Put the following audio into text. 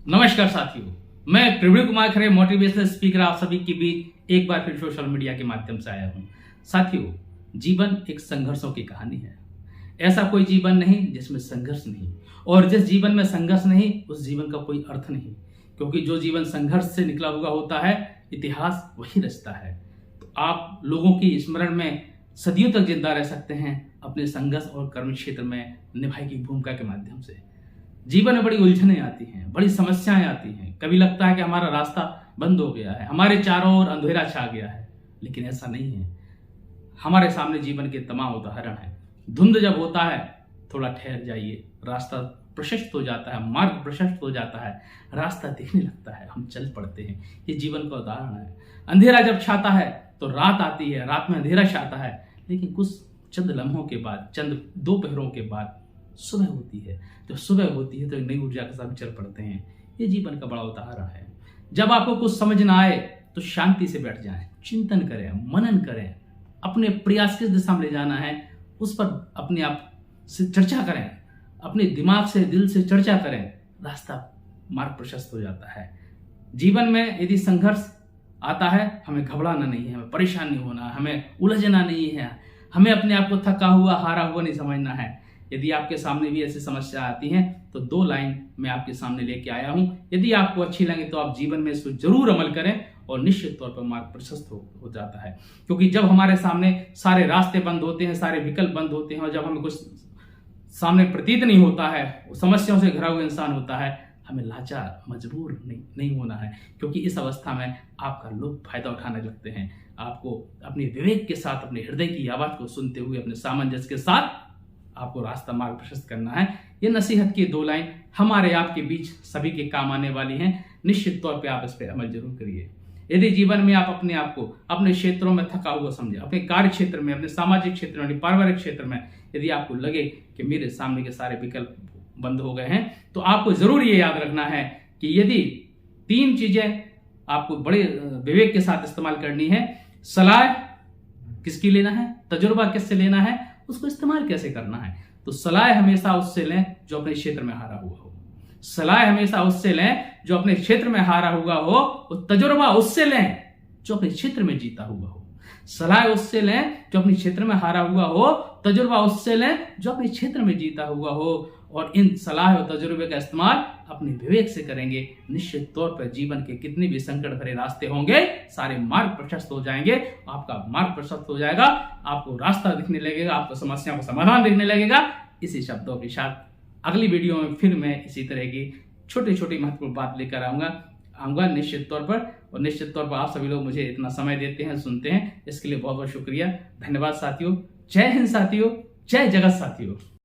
नमस्कार साथियों, मैं प्रवीण कुमार खरे मोटिवेशनल स्पीकर आप सभी के बीच एक बार फिर सोशल मीडिया के माध्यम से आया हूं। साथियों, जीवन एक संघर्षों की कहानी है। ऐसा कोई जीवन नहीं जिसमें संघर्ष नहीं, और जिस जीवन में संघर्ष नहीं उस जीवन का कोई अर्थ नहीं, क्योंकि जो जीवन संघर्ष से निकला हुआ होता है इतिहास वही रचता है। तो आप लोगों की स्मरण में सदियों तक जिंदा रह सकते हैं अपने संघर्ष और कर्म क्षेत्र में निभाई गई भूमिका के माध्यम से। जीवन में बड़ी उलझनें आती हैं, बड़ी समस्याएं आती हैं। कभी लगता है कि हमारा रास्ता बंद हो गया है, हमारे चारों ओर अंधेरा छा गया है, लेकिन ऐसा नहीं है। हमारे सामने जीवन के तमाम उदाहरण हैं। धुंध जब होता है थोड़ा ठहर जाइए, रास्ता प्रशस्त हो जाता है, मार्ग प्रशस्त हो जाता है, रास्ता दिखने लगता है, हम चल पड़ते हैं। ये जीवन का उदाहरण है। अंधेरा जब छाता है तो रात आती है, रात में अंधेरा छाता है, लेकिन कुछ चंद लम्हों के बाद, चंद दोपहरों के बाद सुबह होती है। जब सुबह होती है तो एक नई ऊर्जा के साथ चल पड़ते हैं। ये जीवन का बड़ा उदाहरण है। जब आपको कुछ समझ ना आए तो शांति से बैठ जाएं, चिंतन करें, मनन करें, अपने प्रयास किस दिशा में ले जाना है उस पर अपने आप से चर्चा करें, अपने दिमाग से, दिल से चर्चा करें, रास्ता मार्ग प्रशस्त हो जाता है। जीवन में यदि संघर्ष आता है, हमें घबराना नहीं है, हमें परेशान नहीं होना, हमें उलझना नहीं है, हमें अपने आप को थका हुआ, हारा हुआ नहीं समझना है। यदि आपके सामने भी ऐसी समस्या आती हैं तो 2 लाइन मैं आपके सामने लेके आया हूं। यदि आपको अच्छी लगे तो आप जीवन में इसको जरूर अमल करें और निश्चित तौर पर मार्ग प्रशस्त हो जाता है। क्योंकि जब हमारे सामने सारे रास्ते बंद होते हैं, सारे विकल्प बंद होते हैं, और जब हमें कुछ सामने प्रतीत नहीं होता है, समस्याओं से घिरा हुआ इंसान होता है, हमें लाचार, मजबूर नहीं होना है। क्योंकि इस अवस्था में आपका लोग फायदा उठाने लगते हैं। आपको अपने विवेक के साथ, अपने हृदय की आवाज को सुनते हुए, अपने सामंजस्य के साथ आपको रास्ता मार्ग प्रशस्त करना है। ये नसीहत की 2 लाइन हमारे आपके बीच सभी के काम आने वाली हैं। निश्चित तौर पे आप इस पर अमल जरूर करिए। यदि जीवन में आप अपने आप को अपने क्षेत्रों में थका हुआ समझे, अपने कार्य क्षेत्र में, अपने सामाजिक क्षेत्र में, पारिवारिक क्षेत्र में यदि आपको लगे कि मेरे सामने के सारे विकल्प बंद हो गए हैं, तो आपको जरूर ये याद रखना है कि यदि 3 चीजें आपको बड़े विवेक के साथ इस्तेमाल करनी है। सलाह किसकी लेना है, तजुर्बा किससे लेना है, उसको इस्तेमाल कैसे करना है। तो सलाह हमेशा उससे लें जो अपने क्षेत्र में हारा हुआ हो। सलाह हमेशा उससे लें जो अपने क्षेत्र में हारा हुआ हो, और तजुर्बा उससे लें जो अपने क्षेत्र में जीता हुआ हो। सलाह उससे लें जो अपने क्षेत्र में हारा हुआ हो, तजुर्बा उससे लें जो अपने क्षेत्र में जीता हुआ हो। और इन सलाह और तजुर्बे का इस्तेमाल अपने विवेक से करेंगे, निश्चित तौर पर जीवन के कितने भी संकट भरे रास्ते होंगे सारे मार्ग प्रशस्त हो जाएंगे। आपका मार्ग प्रशस्त हो जाएगा, आपको रास्ता दिखने लगेगा, आपको समस्या का समाधान दिखने लगेगा। इसी शब्दों के साथ अगली वीडियो में फिर मैं इसी तरह की छोटी छोटी महत्वपूर्ण बात लेकर आऊंगा निश्चित तौर पर। और निश्चित तौर पर आप सभी लोग मुझे इतना समय देते हैं, सुनते हैं, इसके लिए बहुत बहुत शुक्रिया, धन्यवाद साथियों। जय हिंद साथियों, जय जगत साथियों।